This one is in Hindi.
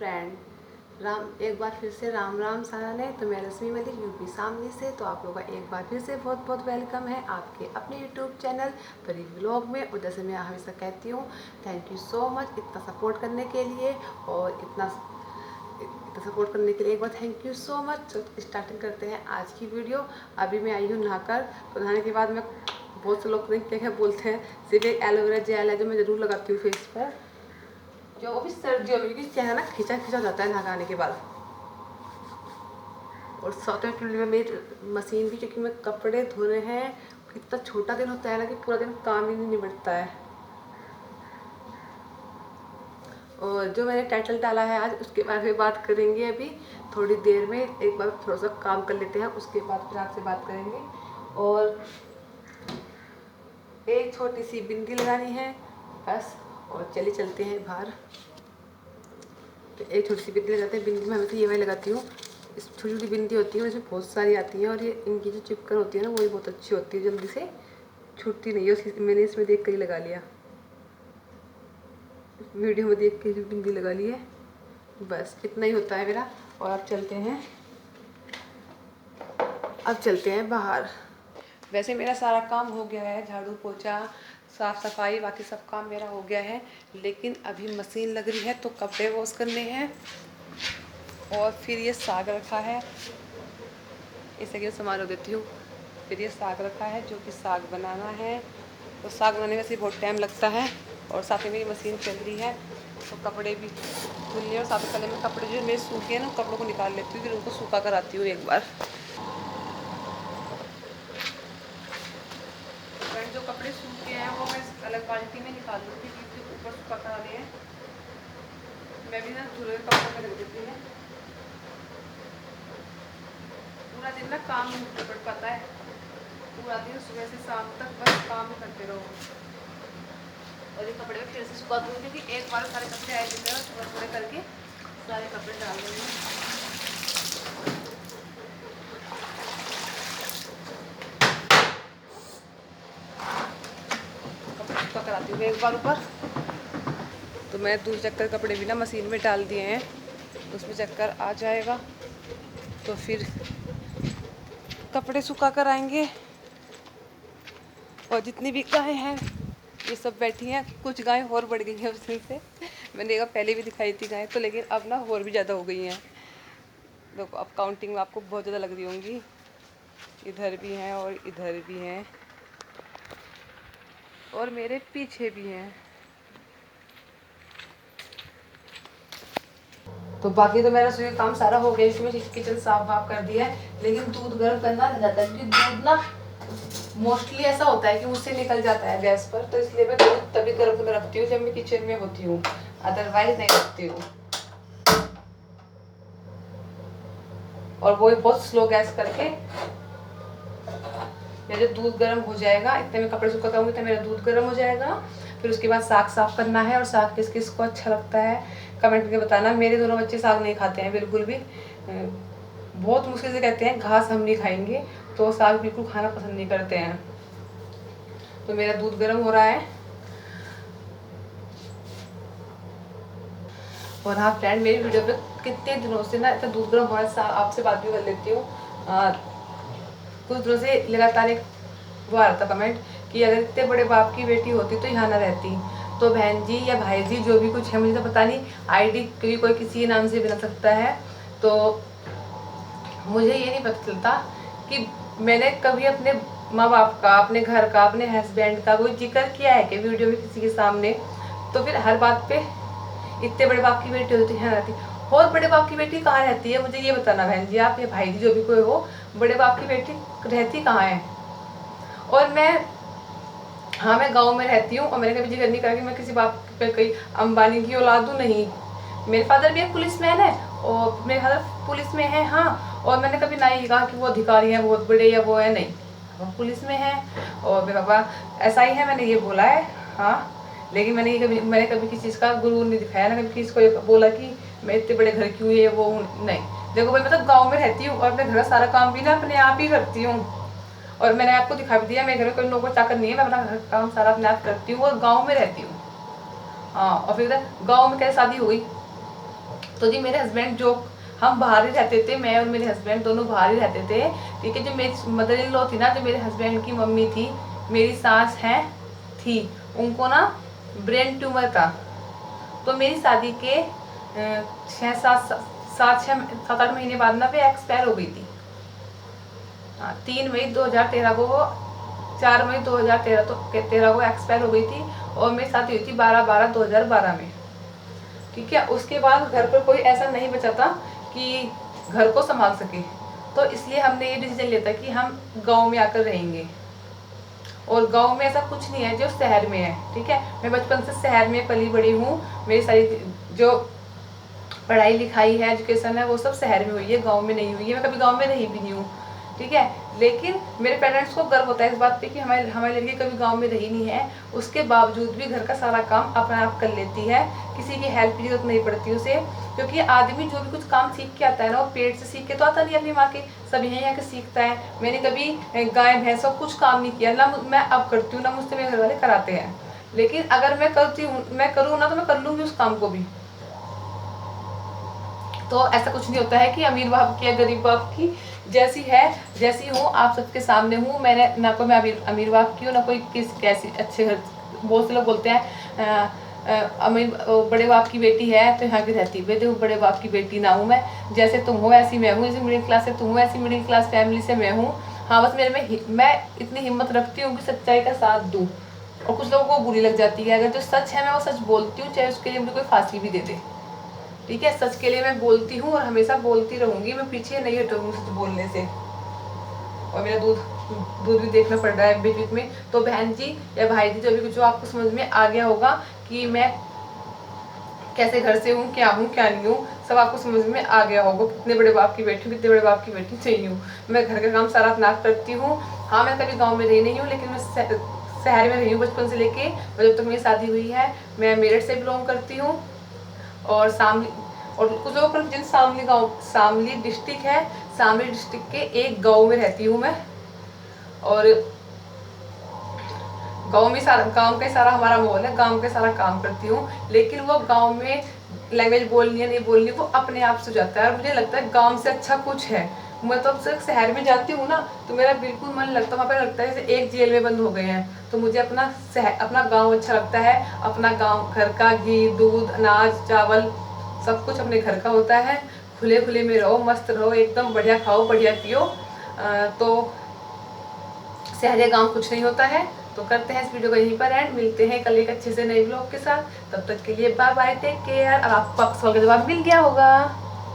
फ्रेंड, राम एक बार फिर से राम राम सारा ने। तो मैं रश्मि मलिक यूपी शामली से। तो आप लोगों का एक बार फिर से बहुत बहुत वेलकम है आपके अपने यूट्यूब चैनल परी व्लॉग में। और जैसे मैं हमेशा कहती हूँ, थैंक यू सो मच इतना सपोर्ट करने के लिए। और इतना सपोर्ट करने के लिए एक बार थैंक यू सो मच। तो स्टार्टिंग करते हैं आज की वीडियो। अभी मैं आई हूँ नहाकर। तो नहाने के बाद मैं बहुत से लोग क्या बोलते हैं, सिर्फ एक एलोवेरा जेल है जो मैं ज़रूर लगाती हूँ फेस पर, जो वो भी सर्दियों में, क्योंकि चेहरा खिंचा खिंचा जाता है नहाने के बाद। और साथ में मेरी मशीन भी, क्योंकि मैं कपड़े धोने हैं, इतना छोटा दिन होता है ना कि पूरा दिन काम ही नहीं निपटता है। और जो मैंने टाइटल डाला है आज, उसके बारे में बात करेंगे अभी थोड़ी देर में। एक बार थोड़ा सा काम कर लेते हैं, उसके बाद फिर आपसे बात करेंगे। और एक छोटी सी बिंदी लगानी है बस। और चलिए चलते हैं बाहर। तो एक छोटी सी बिंदी लगाते हैं। बिंदी में हमेशा ये वाली लगाती हूँ, इस छोटी छोटी बिंदी होती है, इसमें बहुत सारी आती हैं। और ये इनकी जो चिपकन होती है ना, वो भी बहुत अच्छी होती है, जल्दी से छूटती नहीं है। उसकी मैंने इसमें देख कर ही लगा लिया, वीडियो में देख के बिंदी लगा ली है। बस इतना ही होता है मेरा। और अब चलते हैं बाहर। वैसे मेरा सारा काम हो गया है, झाड़ू पोछा साफ़ सफाई बाकी सब काम मेरा हो गया है। लेकिन अभी मशीन लग रही है तो कपड़े वॉश करने हैं। और फिर ये साग रखा है, इसे के संभाल देती हूँ। फिर ये साग रखा है जो कि साग बनाना है। तो साग बनाने में से बहुत टाइम लगता है। और साथ में मेरी मशीन चल रही है, तो कपड़े भी धुल लिए। और साथ में पहले मैं कपड़े जो मेरे सूखे हैं ना, कपड़ों को निकाल लेती हूँ, फिर उनको सूखा कर आती हूँ एक बार। जो कपड़े सूखे हैं वो मैं अलग बाल्टी में निकाल लूँगी, क्योंकि ऊपर सूखा करा लिए हैं। मैं भी ना धुले कपड़ों में रख देती हूँ। पूरा दिन ना काम नहीं निपट पाता है, पूरा दिन सुबह से शाम तक बस काम ही करते रहो। और ये कपड़े में फिर से सुखा दूँगी, क्योंकि एक बार सारे कपड़े आए देते हैं, थोड़े थोड़े करके सारे कपड़े डाल देंगे। कपड़े सुखा कराती हूँ एक बार ऊपर। तो मैं दूसरे चक्कर कपड़े भी ना मशीन में डाल दिए हैं, उसमें चक्कर आ जाएगा तो फिर कपड़े सुखा कर आएंगे। और जितनी भी गायें हैं ये सब बैठी हैं। कुछ गायें और बढ़ गई हैं उस दिन से। मैंने देखा पहले भी दिखाई थी गायें, तो लेकिन अब ना और भी ज़्यादा हो गई हैं। देखो अब काउंटिंग में आपको बहुत ज़्यादा लग रही होंगी। इधर भी हैं और इधर भी हैं और मेरे पीछे भी हैं। तो बाकी तो मेरा सुबह काम सारा हो गया, इसमें किचन साफ वाफ कर दिया है। लेकिन दूध गर्म करना रह जाता है, क्योंकि दूध ना मोस्टली ऐसा होता है कि मुझसे निकल जाता है गैस पर। तो इसलिए मैं दूध तभी गर्म करके रखती हूँ जब मैं किचन में होती हूँ, अदरवाइज नहीं रखती हूँ। और वो भी बहुत स्लो गैस करके। मेरे दूध गर्म हो जाएगा, इतने में कपड़े सूखा करूँगी तो मेरा दूध गर्म हो जाएगा। फिर उसके बाद साग साफ करना है। और साग किस किस को अच्छा लगता है कमेंट करके बताना। मेरे दोनों बच्चे साग नहीं खाते हैं बिल्कुल भी, बहुत मुश्किल से कहते हैं घास हम नहीं खाएंगे, तो साग बिल्कुल खाना पसंद नहीं करते हैं। तो मेरा दूध गर्म हो रहा है। और हाँ फ्रेंड, मेरी वीडियो पे कितने दिनों से ना इतना दूध गर्म हो रहा है, आपसे बात भी कर लेती हूँ। कुछ दिनों से लगातार एक वो आ रहा था कमेंट कि अगर इतने बड़े बाप की बेटी होती तो यहाँ ना रहती। तो बहन जी या भाई जी जो भी कुछ है, मुझे तो पता नहीं, आईडी कोई किसी नाम से बना सकता है। तो मुझे ये नहीं पता चलता कि मैंने कभी अपने माँ बाप का, अपने घर का, अपने हस्बैंड का कोई जिक्र किया है कि वीडियो में किसी के सामने। तो फिर हर बात पे इतने बड़े बाप की बेटी होती है रहती, और बड़े बाप की बेटी कहाँ रहती है, मुझे ये बताना बहन जी आप या भाई जी जो भी कोई हो, बड़े बाप की बेटी रहती कहाँ है। और मैं गांव में रहती हूँ, और मैंने कभी जिक्र नहीं करा कि मैं किसी बाप पे कहीं अंबानी की औलाद हूँ, नहीं। मेरे फादर भी एक पुलिसमैन है और मेरे फादर पुलिस में है, हाँ। और मैंने कभी नहीं कहा कि वो अधिकारी हैं बहुत बड़े या वो है, नहीं, वो पुलिस में है। और मेरे पापा ऐसा ही है, मैंने ये बोला है, हाँ। लेकिन मैंने कभी किसी चीज़ का गुरूर नहीं दिखाया ना, कभी किसी को बोला कि मैं इतने बड़े घर की हूँ ये वो हूँ, नहीं। देखो भाई, मतलब गाँव में रहती हूँ और अपने घर का सारा काम भी ना अपने आप ही करती हूँ। और मैंने आपको दिखा भी दिया, मेरे घर में कोई नौकर चाकर नहीं है, मैं अपना घर काम सारा अपने आप करती हूँ और गाँव में रहती हूँ। हाँ, और फिर गाँव में कैसे शादी हो गई, तो जी मेरे हस्बैंड जो, हम बाहर ही रहते थे, मैं और मेरे हस्बैंड दोनों बाहर ही रहते थे, ठीक है। जो मेरी मदर इन लॉ थी ना, जो मेरे हस्बैंड की मम्मी थी, मेरी सास है थी, उनको ना ब्रेन ट्यूमर था। तो मेरी शादी के 7-8 महीने बाद ना वे एक्सपायर हो गई थी। 3 मई 2013 को, 4 मई 2013 तो 13 को एक्सपायर हो गई थी, और मेरी शादी हुई थी 12/12/2012 में, ठीक है। उसके बाद घर पर कोई ऐसा नहीं बचा था कि घर को संभाल सके, तो इसलिए हमने ये डिसीजन लिया था कि हम गांव में आकर रहेंगे। और गांव में ऐसा कुछ नहीं है जो शहर में है, ठीक है। मैं बचपन से शहर में पली बड़ी हूँ, मेरी सारी जो पढ़ाई लिखाई है, एजुकेशन है, वो सब शहर में हुई है, गांव में नहीं हुई है। मैं कभी गांव में रही भी नहीं हूँ, ठीक है। लेकिन मेरे पेरेंट्स को गर्व होता है इस बात पे कि हमारी लड़की कभी गांव में रही नहीं है, उसके बावजूद भी घर का सारा काम अपने आप कर लेती है, किसी की हेल्प की जरूरत नहीं पड़ती उसे। क्योंकि आदमी जो भी कुछ काम सीख के आता है ना, वो पेट से सीख के तो आता नहीं अपनी माँ के, सब यहीं आके सीखता है। मैंने कभी गाय भैंस कुछ काम नहीं किया ना, मैं अब करती हूँ ना, मुझसे मेरे घर वाले कराते हैं। लेकिन अगर मैं करती हूँ, मैं करूँ ना, तो मैं कर लूँगी उस काम को भी। तो ऐसा कुछ नहीं होता है कि अमीर बाप की या गरीब बाप की, जैसी है जैसी हूँ आप सबके सामने हूँ। मैंने ना कोई, मैं अमीर बाप की हूँ, ना कोई किस कैसी अच्छे घर। बहुत से लोग बोलते हैं अमीर बड़े बाप की बेटी है तो यहाँ की रहती, वे देखो बड़े बाप की बेटी ना हूँ मैं, जैसे तुम हो ऐसी मैं हूँ, जैसे मिडिल क्लास से तुम हो ऐसी मिडिल क्लास फैमिली से मैं हूँ। हाँ बस मेरे में मैं इतनी हिम्मत रखती हूँ कि सच्चाई का साथ दूँ, और कुछ लोगों को बुरी लग जाती है। अगर जो सच है मैं वो सच बोलती हूँ, चाहे उसके लिए मुझे कोई फांसी भी दे दे, ठीक है। सच के लिए मैं बोलती हूँ और हमेशा बोलती रहूंगी, मैं पीछे नहीं हटूंगी सच बोलने से। और मेरा दूध भी देखना पड़ रहा है बीच बीच में। तो बहन जी या भाई जी, जो भी कुछ आपको समझ में आ गया होगा कि मैं कैसे घर से हूँ, क्या नहीं हूँ, सब आपको समझ में आ गया होगा। कितने बड़े बाप की बेटी हूँ, कितने बड़े बाप की बेटी नहीं हूँ। मैं घर का काम सारा अपना करती हूँ। हाँ मैं कभी गाँव में रही नहीं हूँ, लेकिन मैं शहर में रही हूँ बचपन से लेके, और जब तक मेरी शादी हुई है। मैं मेरठ से बिलोंग करती हूँ, और शामली, और कुछ लोग जिन शामली गाँव, शामली डिस्ट्रिक्ट है, शामली डिस्ट्रिक्ट के एक गांव में रहती हूँ मैं। और गांव में सारा, गांव का सारा हमारा माहौल है, गांव का सारा काम करती हूँ। लेकिन वो गांव में लैंग्वेज बोलनी है नहीं बोलनी, वो अपने आप से जाता है। और मुझे लगता है गांव से अच्छा कुछ है। मैं तो अब से शहर में जाती हूँ ना, तो मेरा बिल्कुल मन लगता है, वहाँ पर लगता है जैसे एक जेल में बंद हो गए हैं। तो मुझे अपना गाँव अच्छा लगता है। अपना गाँव, घर का घी दूध अनाज चावल सब कुछ अपने घर का होता है। खुले खुले में रहो, मस्त रहो, एकदम बढ़िया खाओ बढ़िया पियो। तो शहर या गाँव कुछ नहीं होता है। तो करते हैं इस वीडियो को यहीं पर एंड, मिलते हैं कल एक अच्छे से नए ब्लॉग के साथ। तब तक के लिए बाय बाय, टेक केयर। अब आपको सवाल का जवाब मिल गया होगा।